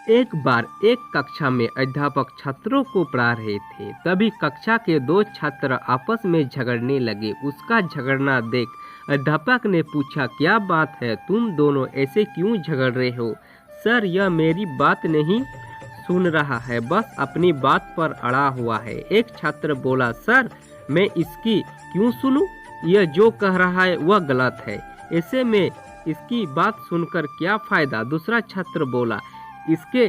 एक बार एक कक्षा में अध्यापक छात्रों को पढ़ा रहे थे। तभी कक्षा के दो छात्र आपस में झगड़ने लगे। उसका झगड़ना देख अध्यापक ने पूछा, क्या बात है, तुम दोनों ऐसे क्यों झगड़ रहे हो? सर, यह मेरी बात नहीं सुन रहा है, बस अपनी बात पर अड़ा हुआ है। एक छात्र बोला, सर मैं इसकी क्यों सुनूं? यह जो कह रहा है वह गलत है, ऐसे में इसकी बात सुनकर क्या फायदा? दूसरा छात्र बोला। इसके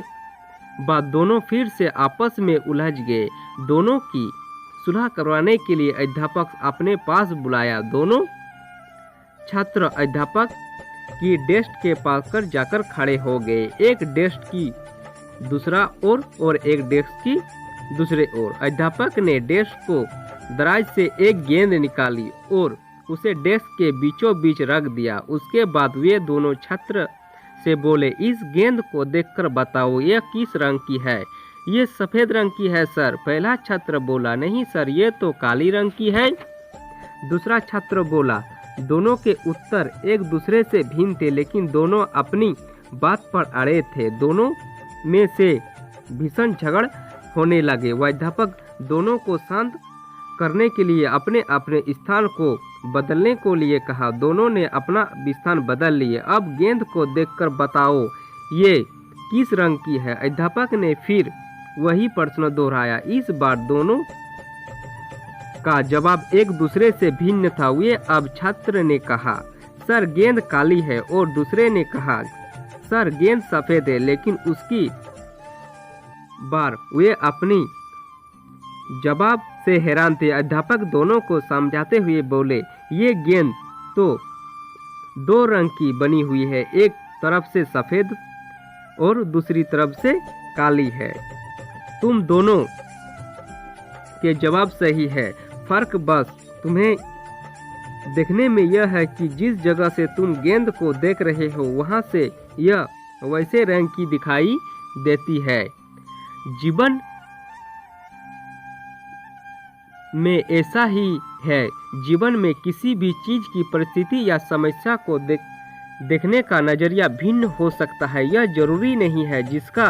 बाद दोनों फिर से आपस में उलझ गए। दोनों की सुलह करवाने के लिए अध्यापक अपने पास बुलाया। दोनों छात्र अध्यापक की डेस्क के पास कर जाकर खड़े हो गए। एक डेस्क की दूसरा ओर और एक डेस्क की दूसरे ओर। अध्यापक ने डेस्क को दराज से एक गेंद निकाली और उसे डेस्क के बीचों बीच रख दिया। उसके बाद वे दोनों छात्र से बोले, इस गेंद को देखकर बताओ यह किस रंग की है? ये सफेद रंग की है सर। पहला छात्र बोला, नहीं सर, ये तो काली रंग की है। दूसरा छात्र बोला। दोनों के उत्तर एक दूसरे से भिन्न थे, लेकिन दोनों अपनी बात पर अड़े थे। दोनों में से भीषण झगड़ होने लगे। वह अध्यापक दोनों को शांत करने के लिए अपने अपने स्थान को बदलने को लिए कहा। दोनों ने अपना स्थान बदल लिए। अब गेंद को देखकर बताओ ये किस रंग की है? अध्यापक ने फिर वही प्रश्न दोहराया। इस बार दोनों का जवाब एक दूसरे से भिन्न था। वे अब छात्र ने कहा, सर गेंद काली है, और दूसरे ने कहा, सर गेंद सफेद है। लेकिन उसकी बार वे अपनी जवाब से हैरान थे। अध्यापक दोनों को समझाते हुए बोले, ये गेंद तो दो रंग की बनी हुई है, एक तरफ से सफेद और दूसरी तरफ से काली है। तुम दोनों के जवाब सही है, फर्क बस तुम्हें देखने में यह है कि जिस जगह से तुम गेंद को देख रहे हो वहां से यह वैसे रंग की दिखाई देती है। जीवन में ऐसा ही है। जीवन में किसी भी चीज की परिस्थिति या समस्या को देखने का नजरिया भिन्न हो सकता है। यह जरूरी नहीं है जिसका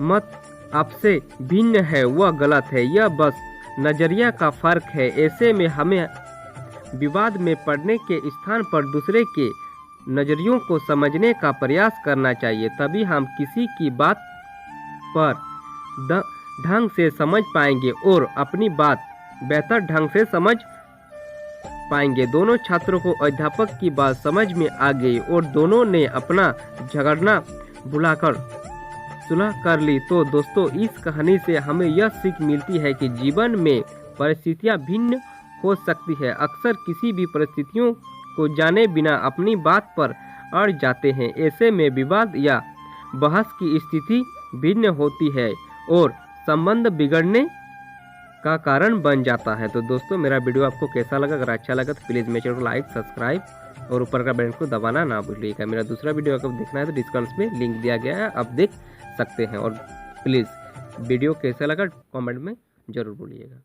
मत आपसे भिन्न है वह गलत है, यह बस नजरिया का फर्क है। ऐसे में हमें विवाद में पड़ने के स्थान पर दूसरे के नजरियों को समझने का प्रयास करना चाहिए। तभी हम किसी की बात पर ढंग से समझ पाएंगे और अपनी बात बेहतर ढंग से समझ पाएंगे। दोनों छात्रों को अध्यापक की बात समझ में आ गई और दोनों ने अपना झगड़ना भुलाकर सुलह कर ली। तो दोस्तों, इस कहानी से हमें यह सीख मिलती है कि जीवन में परिस्थितियां भिन्न हो सकती है। अक्सर किसी भी परिस्थितियों को जाने बिना अपनी बात पर अड़ जाते हैं। ऐसे में विवाद या बहस की स्थिति भिन्न होती है और संबंध बिगड़ने का कारण बन जाता है। तो दोस्तों, मेरा वीडियो आपको कैसा लगा? अगर अच्छा लगा तो प्लीज़ मेरे चैनल को लाइक, सब्सक्राइब और ऊपर का बेल को दबाना ना भूलिएगा। मेरा दूसरा वीडियो अगर देखना है तो डिस्क्रिप्शन में लिंक दिया गया है, आप देख सकते हैं। और प्लीज़ वीडियो कैसा लगा कमेंट में ज़रूर बोलिएगा।